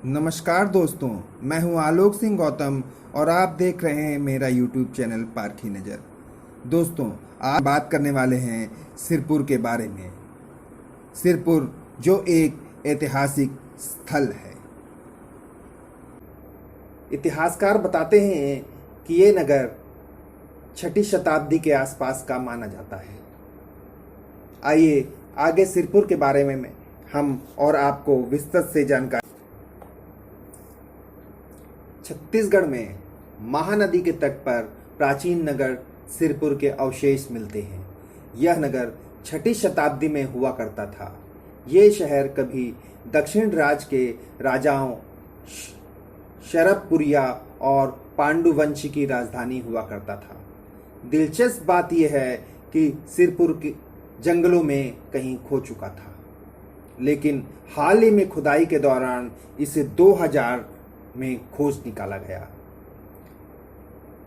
नमस्कार दोस्तों, मैं हूं आलोक सिंह गौतम और आप देख रहे हैं मेरा यूट्यूब चैनल पारखी नज़र। दोस्तों, आज बात करने वाले हैं सिरपुर के बारे में। सिरपुर जो एक ऐतिहासिक स्थल है। इतिहासकार बताते हैं कि ये नगर 6ठी शताब्दी के आसपास का माना जाता है। आइए आगे सिरपुर के बारे में हम और आपको विस्तृत से जानकारी। छत्तीसगढ़ में महानदी के तट पर प्राचीन नगर सिरपुर के अवशेष मिलते हैं। यह नगर 6ठी शताब्दी में हुआ करता था। ये शहर कभी दक्षिण राज के राजाओं शरभपुरिया और पांडुवंश की राजधानी हुआ करता था। दिलचस्प बात यह है कि सिरपुर के जंगलों में कहीं खो चुका था, लेकिन हाल ही में खुदाई के दौरान इसे 2000 में खोज निकाला गया।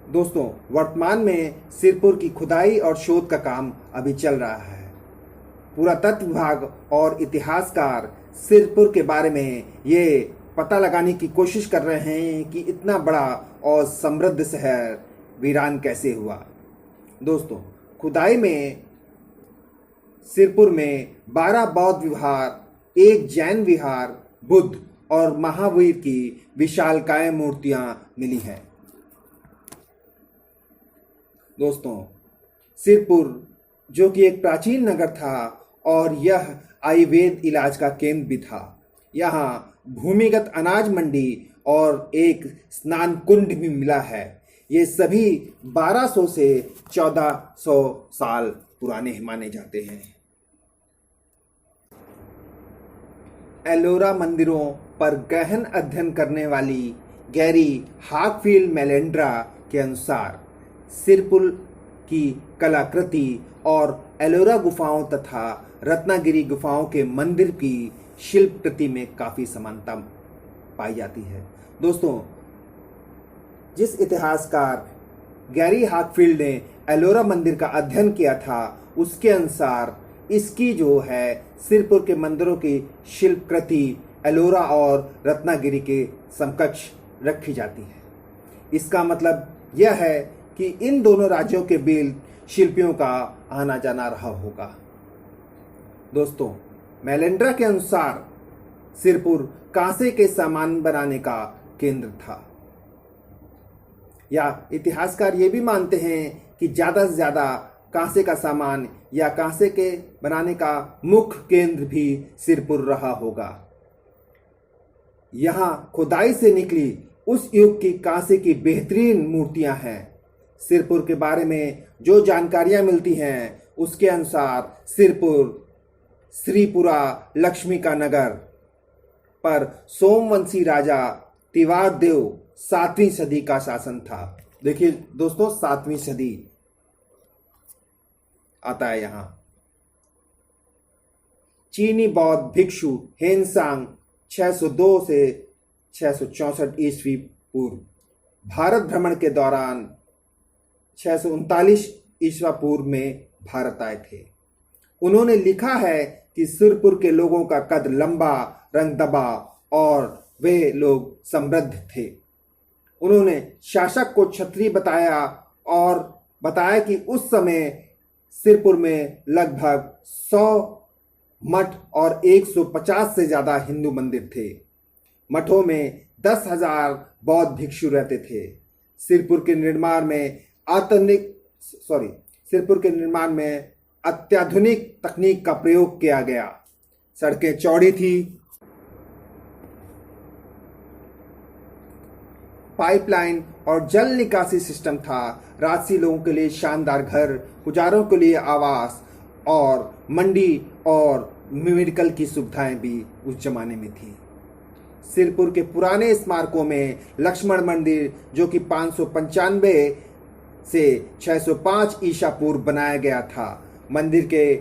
दोस्तों, वर्तमान में सिरपुर की खुदाई और शोध का काम अभी चल रहा है। पुरातत्व विभाग और इतिहासकार सिरपुर के बारे में ये पता लगाने की कोशिश कर रहे हैं कि इतना बड़ा और समृद्ध शहर वीरान कैसे हुआ। दोस्तों, खुदाई में सिरपुर में 12 बौद्ध विहार, 1 जैन विहार, बुद्ध और महावीर की विशालकाय मूर्तियां मिली हैं। दोस्तों, सिरपुर जो कि एक प्राचीन नगर था और यह आयुर्वेद इलाज का केंद्र भी था। यहाँ भूमिगत अनाज मंडी और एक स्नान कुंड भी मिला है। ये सभी 1200 से 1400 साल पुराने माने जाते हैं। एलोरा मंदिरों पर गहन अध्ययन करने वाली गैरी हाकफील्ड मेलेंड्रा के अनुसार सिरपुर की कलाकृति और एलोरा गुफाओं तथा रत्नागिरी गुफाओं के मंदिर की शिल्प कृति में काफ़ी समानता पाई जाती है। दोस्तों, जिस इतिहासकार गैरी हाकफील्ड ने एलोरा मंदिर का अध्ययन किया था, उसके अनुसार इसकी जो है सिरपुर के मंदिरों की शिल्प कृति एलोरा और रत्नागिरी के समकक्ष रखी जाती है। इसका मतलब यह है कि इन दोनों राज्यों के बीच शिल्पियों का आना जाना रहा होगा। दोस्तों, मेलेंड्रा के अनुसार सिरपुर कांसे के सामान बनाने का केंद्र था। या इतिहासकार ये भी मानते हैं कि ज़्यादा से ज़्यादा कांसे का सामान या कांसे के बनाने का मुख्य केंद्र भी सिरपुर रहा होगा। यहाँ खुदाई से निकली उस युग की कांसे की बेहतरीन मूर्तियां हैं। सिरपुर के बारे में जो जानकारियां मिलती हैं, उसके अनुसार सिरपुर श्रीपुरा लक्ष्मी का नगर पर सोमवंशी राजा तिवार देव 7वीं सदी का शासन था। देखिए दोस्तों, 7वीं सदी आता है यहाँ। चीनी बौद्ध भिक्षु हेनसांग 602 से 664 ईस्वी पूर्व भारत भ्रमण के दौरान 639 ईस्वी पूर्व में भारत आए थे। उन्होंने लिखा है कि सिरपुर के लोगों का कद लंबा, रंगदबा और वे लोग समृद्ध थे। उन्होंने शासक को क्षत्रिय बताया और बताया कि उस समय सिरपुर में लगभग 100 मठ और 150 से ज़्यादा हिंदू मंदिर थे। मठों में 10,000 बौद्ध भिक्षु रहते थे। सिरपुर के निर्माण में अत्याधुनिक तकनीक का प्रयोग किया गया। सड़कें चौड़ी थी, पाइपलाइन और जल निकासी सिस्टम था। राजसी लोगों के लिए शानदार घर, पुजारों के लिए आवास और मंडी और मेडिकल की सुविधाएं भी उस जमाने में थी। सिरपुर के पुराने स्मारकों में लक्ष्मण मंदिर, जो कि 595 से 605 ईसा पूर्व बनाया गया था। मंदिर के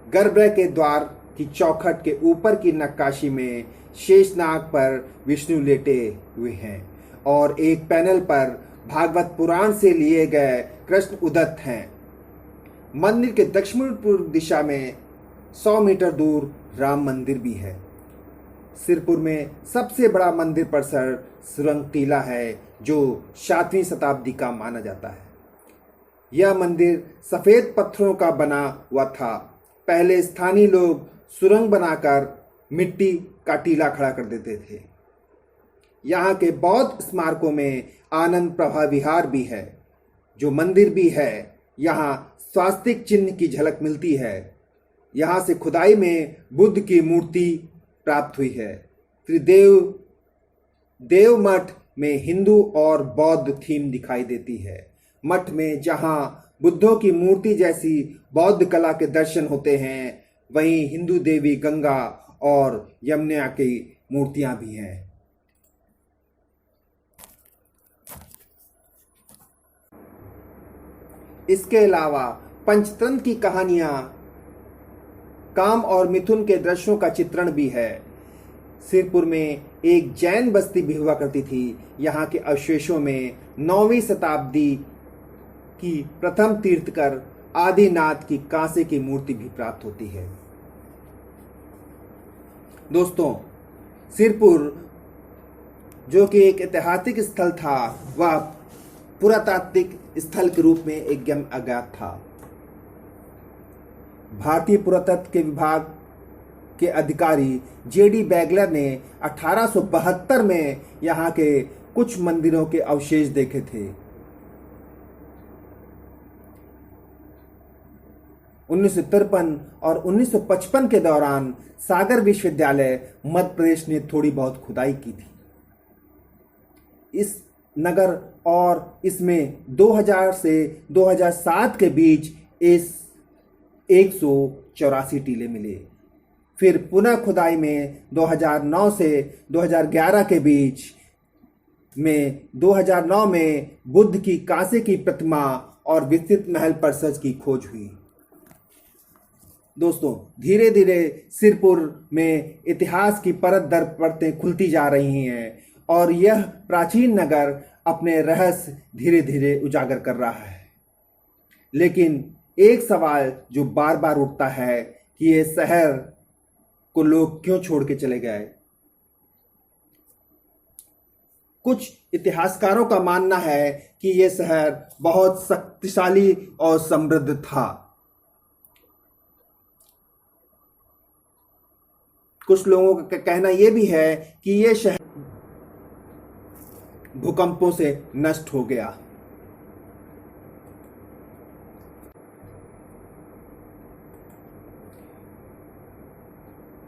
गर्भगृह के द्वार की चौखट के ऊपर की नक्काशी में शेषनाग पर विष्णु लेटे हुए हैं और एक पैनल पर भागवत पुराण से लिए गए कृष्ण उदत्त हैं। मंदिर के दक्षिण पूर्व दिशा में 100 मीटर दूर राम मंदिर भी है। सिरपुर में सबसे बड़ा मंदिर परिसर सुरंग टीला है जो 7वीं शताब्दी का माना जाता है। यह मंदिर सफेद पत्थरों का बना हुआ था। पहले स्थानीय लोग सुरंग बनाकर मिट्टी का टीला खड़ा कर देते थे। यहाँ के बौद्ध स्मारकों में आनंद प्रभा विहार भी है, जो मंदिर भी है। यहाँ स्वास्तिक चिन्ह की झलक मिलती है। यहाँ से खुदाई में बुद्ध की मूर्ति प्राप्त हुई है। त्रिदेव देव मठ में हिंदू और बौद्ध थीम दिखाई देती है। मठ में जहाँ बुद्धों की मूर्ति जैसी बौद्ध कला के दर्शन होते हैं, वहीं हिंदू देवी गंगा और यमुना की मूर्तियां भी हैं। इसके अलावा पंचतंत्र की कहानियां, काम और मिथुन के दृश्यों का चित्रण भी है। सिरपुर में एक जैन बस्ती भी हुआ करती थी। यहाँ के अवशेषों में 9वीं शताब्दी की प्रथम तीर्थकर आदिनाथ की कांसे की मूर्ति भी प्राप्त होती है। दोस्तों, सिरपुर जो कि एक ऐतिहासिक स्थल था, वह पुरातात्विक स्थल के रूप में एकदम अज्ञात था। भारतीय पुरातत्व के विभाग के अधिकारी जेडी बैगलर ने 1872 में यहाँ के कुछ मंदिरों के अवशेष देखे थे। 1953 और 1955 के दौरान सागर विश्वविद्यालय मध्य प्रदेश ने थोड़ी बहुत खुदाई की थी। इस नगर और इसमें 2000 से 2007 के बीच इस 184 टीले मिले। फिर पुनः खुदाई में 2009 से 2011 के बीच में 2009 में बुद्ध की कांसे की प्रतिमा और विस्तृत महल परिसर की खोज हुई। दोस्तों, धीरे धीरे सिरपुर में इतिहास की परत दर परतें खुलती जा रही हैं और यह प्राचीन नगर अपने रहस्य धीरे धीरे उजागर कर रहा है। लेकिन एक सवाल जो बार बार उठता है कि ये शहर को लोग क्यों छोड़ के चले गए। कुछ इतिहासकारों का मानना है कि यह शहर बहुत शक्तिशाली और समृद्ध था। कुछ लोगों का कहना यह भी है कि यह शहर भूकंपों से नष्ट हो गया।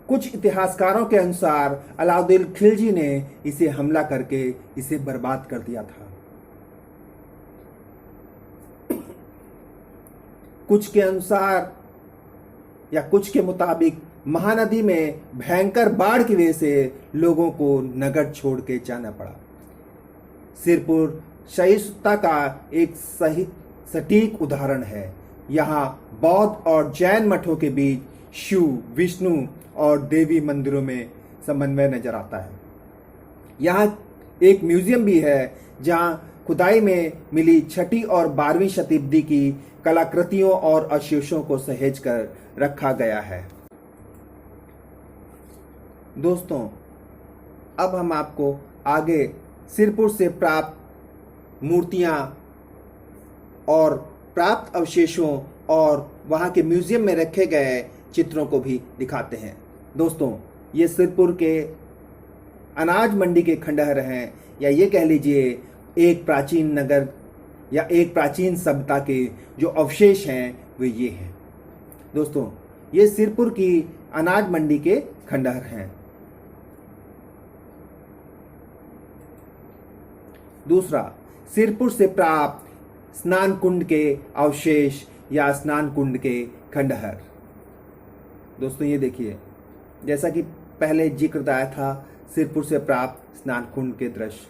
कुछ इतिहासकारों के अनुसार अलाउद्दीन खिलजी ने इसे हमला करके इसे बर्बाद कर दिया था। कुछ के अनुसार या कुछ के मुताबिक महानदी में भयंकर बाढ़ की वजह से लोगों को नगर छोड़ के जाना पड़ा। सिरपुर सहिष्णुता का एक सही सटीक उदाहरण है। यहाँ बौद्ध और जैन मठों के बीच शिव, विष्णु और देवी मंदिरों में समन्वय नजर आता है। यहाँ एक म्यूजियम भी है जहाँ खुदाई में मिली 6वीं और 12वीं शताब्दी की कलाकृतियों और अवशेषों को सहेज कर रखा गया है। दोस्तों, अब हम आपको आगे सिरपुर से प्राप्त मूर्तियां और प्राप्त अवशेषों और वहां के म्यूजियम में रखे गए चित्रों को भी दिखाते हैं। दोस्तों, ये सिरपुर के अनाज मंडी के खंडहर हैं, या ये कह लीजिए एक प्राचीन नगर या एक प्राचीन सभ्यता के जो अवशेष हैं वे ये हैं। दोस्तों, ये सिरपुर की अनाज मंडी के खंडहर हैं। दूसरा, सिरपुर से प्राप्त स्नान कुंड के अवशेष या स्नान कुंड के खंडहर। दोस्तों, ये देखिए, जैसा कि पहले जिक्र आया था, सिरपुर से प्राप्त स्नान कुंड के दृश्य।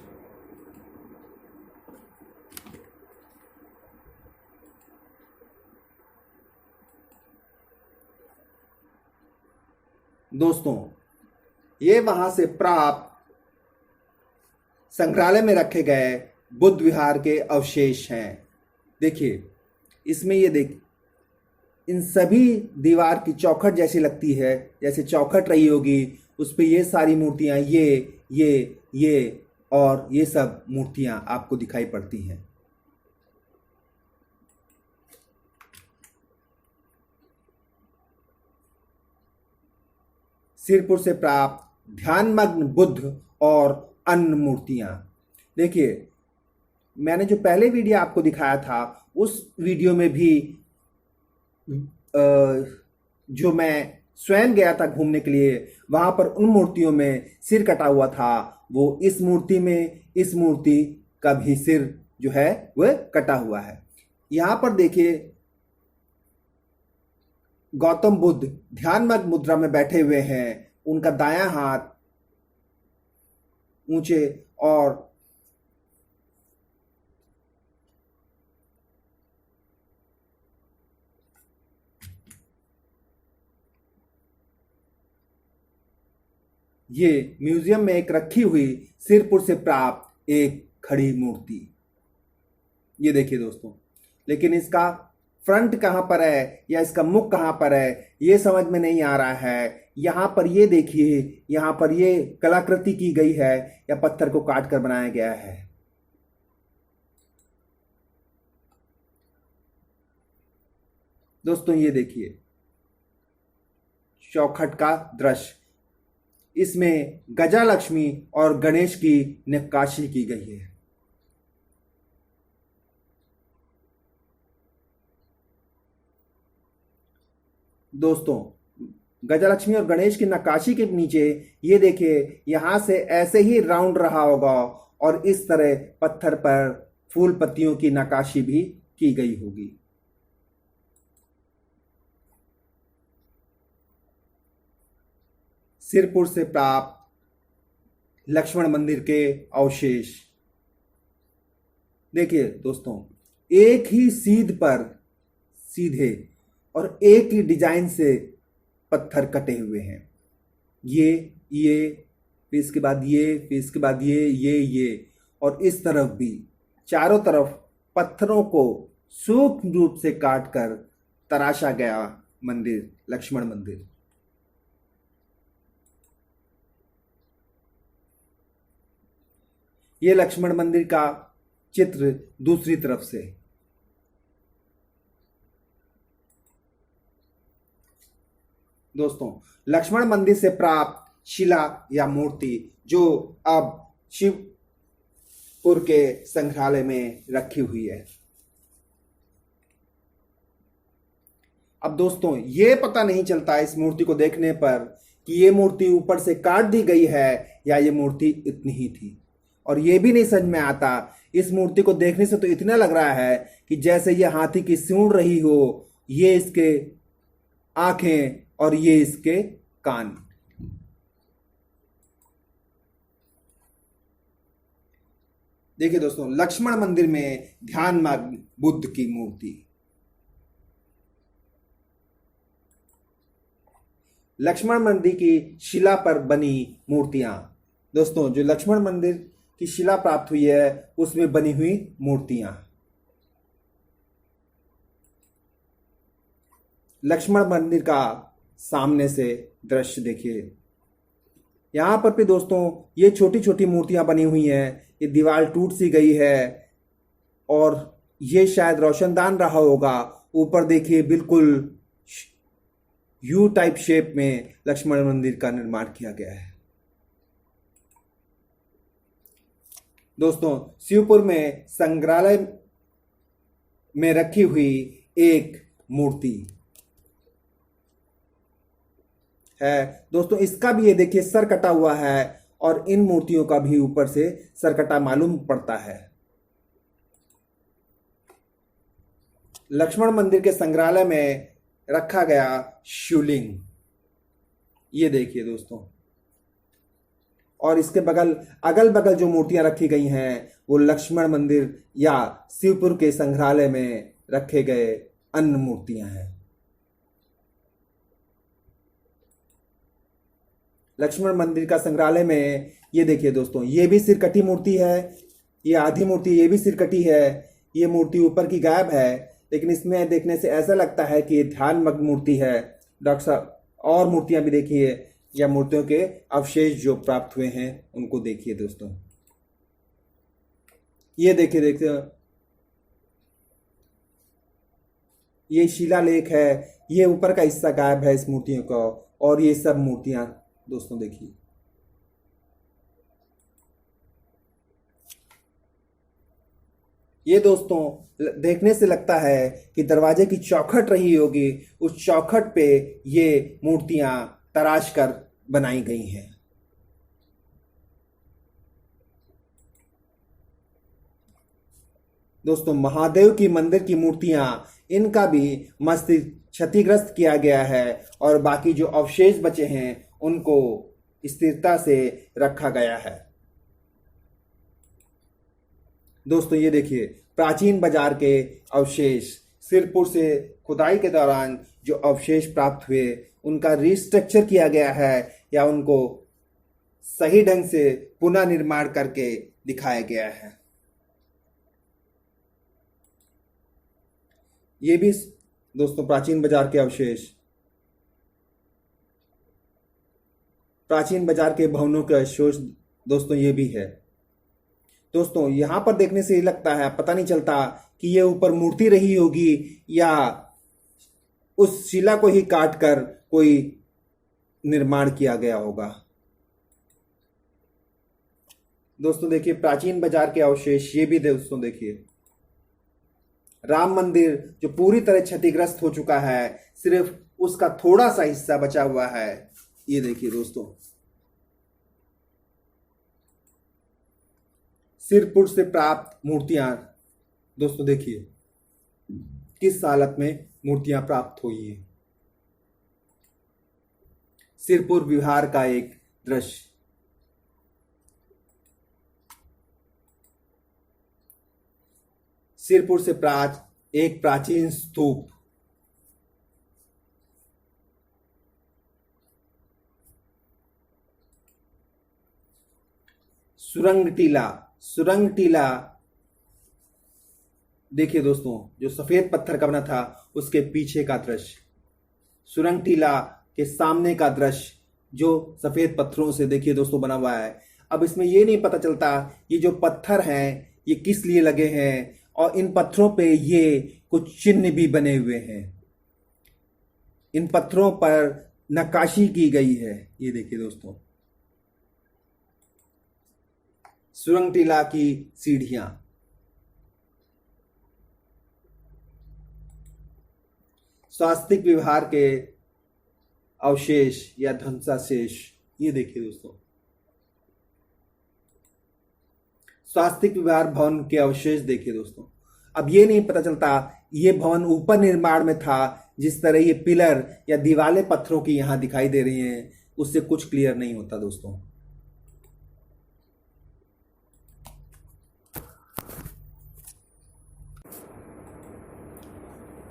दोस्तों, ये वहां से प्राप्त संग्रहालय में रखे गए बुद्ध विहार के अवशेष हैं। देखिए, इसमें ये देख, इन सभी दीवार की चौखट जैसी लगती है, जैसे चौखट रही होगी उस पे ये सारी मूर्तियां, ये और ये सब मूर्तियां आपको दिखाई पड़ती हैं। सिरपुर से प्राप्त ध्यानमग्न बुद्ध और अन्य मूर्तियां। देखिए, मैंने जो पहले वीडियो आपको दिखाया था उस वीडियो में भी जो मैं स्वयं गया था घूमने के लिए, वहां पर उन मूर्तियों में सिर कटा हुआ था। वो इस मूर्ति में, इस मूर्ति का भी सिर जो है वह कटा हुआ है। यहां पर देखिए, गौतम बुद्ध ध्यानमग्न मुद्रा में बैठे हुए हैं। उनका दायां हाथ ऊंचे और ये म्यूजियम में एक रखी हुई सिरपुर से प्राप्त एक खड़ी मूर्ति। ये देखिए दोस्तों, लेकिन इसका फ्रंट कहां पर है या इसका मुख कहां पर है ये समझ में नहीं आ रहा है। यहां पर ये देखिए, यहां पर ये कलाकृति की गई है या पत्थर को काट कर बनाया गया है। दोस्तों ये देखिए चौखट का दृश्य, इसमें गजालक्ष्मी और गणेश की नक्काशी की गई है। दोस्तों, गजालक्ष्मी और गणेश की नक्काशी के नीचे ये देखिए, यहां से ऐसे ही राउंड रहा होगा और इस तरह पत्थर पर फूल पत्तियों की नक्काशी भी की गई होगी। सिरपुर से प्राप्त लक्ष्मण मंदिर के अवशेष। देखिए दोस्तों, एक ही सीध पर सीधे और एक ही डिजाइन से पत्थर कटे हुए हैं। ये फिर इसके बाद ये, फिर इसके बाद ये और इस तरफ भी चारों तरफ पत्थरों को सूक्ष्म रूप से काट कर तराशा गया मंदिर, लक्ष्मण मंदिर। ये लक्ष्मण मंदिर का चित्र दूसरी तरफ से। दोस्तों, लक्ष्मण मंदिर से प्राप्त शिला या मूर्ति जो अब शिवपुर के संग्रहालय में रखी हुई है। अब दोस्तों, ये पता नहीं चलता इस मूर्ति को देखने पर कि ये मूर्ति ऊपर से काट दी गई है या ये मूर्ति इतनी ही थी। और ये भी नहीं समझ में आता, इस मूर्ति को देखने से तो इतना लग रहा है कि जैसे ये हाथी की सूंड रही हो, ये इसके आंखें और ये इसके कान। देखिए दोस्तों, लक्ष्मण मंदिर में ध्यानमग्न बुद्ध की मूर्ति। लक्ष्मण मंदिर की शिला पर बनी मूर्तियां। दोस्तों, जो लक्ष्मण मंदिर की शिला प्राप्त हुई है उसमें बनी हुई मूर्तियां। लक्ष्मण मंदिर का सामने से दृश्य देखिए। यहां पर भी दोस्तों ये छोटी छोटी मूर्तियां बनी हुई हैं। ये दीवार टूट सी गई है और ये शायद रोशनदान रहा होगा। ऊपर देखिए, बिल्कुल यू टाइप शेप में लक्ष्मण मंदिर का निर्माण किया गया है। दोस्तों, शिवपुर में संग्रहालय में रखी हुई एक मूर्ति है। दोस्तों, इसका भी ये देखिए सर कटा हुआ है और इन मूर्तियों का भी ऊपर से सर कटा मालूम पड़ता है। लक्ष्मण मंदिर के संग्रहालय में रखा गया शिवलिंग, ये देखिए दोस्तों। और इसके बगल, अगल बगल जो मूर्तियां रखी गई हैं वो लक्ष्मण मंदिर या शिवपुर के संग्रहालय में रखे गए अन्य मूर्तियां हैं। लक्ष्मण मंदिर का संग्रहालय में ये देखिए दोस्तों, ये भी सिरकटी मूर्ति है। ये आधी मूर्ति ये भी सिरकटी है। ये मूर्ति ऊपर की गायब है, लेकिन इसमें देखने से ऐसा लगता है कि ये ध्यानमग्न मूर्ति है। डॉक्टर साहब, और मूर्तियां भी देखिए, या मूर्तियों के अवशेष जो प्राप्त हुए हैं उनको देखिए दोस्तों। ये देखिए देखिए, ये शिलालेख है, ये ऊपर का हिस्सा गायब है इस मूर्तियों का, और ये सब मूर्तियां दोस्तों देखिए। ये दोस्तों देखने से लगता है कि दरवाजे की चौखट रही होगी, उस चौखट पे ये मूर्तियां तराश कर बनाई गई हैं। दोस्तों महादेव की मंदिर की मूर्तियां, इनका भी मस्तिष्क क्षतिग्रस्त किया गया है और बाकी जो अवशेष बचे हैं उनको स्थिरता से रखा गया है। दोस्तों ये देखिए प्राचीन बाजार के अवशेष, सिरपुर से खुदाई के दौरान जो अवशेष प्राप्त हुए उनका रिस्ट्रक्चर किया गया है या उनको सही ढंग से पुनः निर्माण करके दिखाया गया है। ये भी दोस्तों प्राचीन बाजार के अवशेष, प्राचीन बाजार के भवनों के अवशेष दोस्तों ये भी है। दोस्तों यहां पर देखने से ही लगता है, पता नहीं चलता कि ये ऊपर मूर्ति रही होगी या उस शिला को ही काट कर कोई निर्माण किया गया होगा। दोस्तों देखिए प्राचीन बाजार के अवशेष, ये भी दोस्तों देखिए राम मंदिर जो पूरी तरह क्षतिग्रस्त हो चुका है, सिर्फ उसका थोड़ा सा हिस्सा बचा हुआ है। ये देखिए दोस्तों सिरपुर से प्राप्त मूर्तियां, दोस्तों देखिए किस हालत में मूर्तियां प्राप्त हुई हैं। सिरपुर विहार का एक दृश्य, सिरपुर से एक प्राचीन स्तूप, सुरंग टीला देखिए दोस्तों जो सफेद पत्थर का बना था उसके पीछे का दृश्य, सुरंग टीला के सामने का दृश्य जो सफेद पत्थरों से देखिए दोस्तों बना हुआ है। अब इसमें ये नहीं पता चलता ये जो पत्थर हैं ये किस लिए लगे हैं, और इन पत्थरों पे ये कुछ चिन्ह भी बने हुए हैं, इन पत्थरों पर नक्काशी की गई है। ये देखिए दोस्तों सुरंग टीला की सीढ़ियां, स्वास्तिक विहार के अवशेष या ध्वंसाशेष, ये देखिए दोस्तों स्वास्तिक विहार भवन के अवशेष देखिए दोस्तों। अब ये नहीं पता चलता ये भवन ऊपर निर्माण में था, जिस तरह ये पिलर या दीवारें पत्थरों की यहां दिखाई दे रही हैं उससे कुछ क्लियर नहीं होता दोस्तों।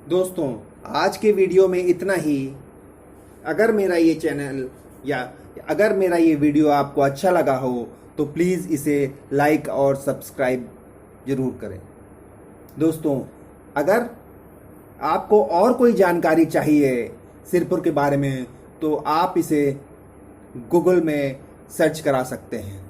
दोस्तों आज के वीडियो में इतना ही। अगर मेरा ये चैनल या अगर मेरा ये वीडियो आपको अच्छा लगा हो तो प्लीज़ इसे लाइक और सब्सक्राइब ज़रूर करें। दोस्तों अगर आपको और कोई जानकारी चाहिए सिरपुर के बारे में तो आप इसे गूगल में सर्च करा सकते हैं।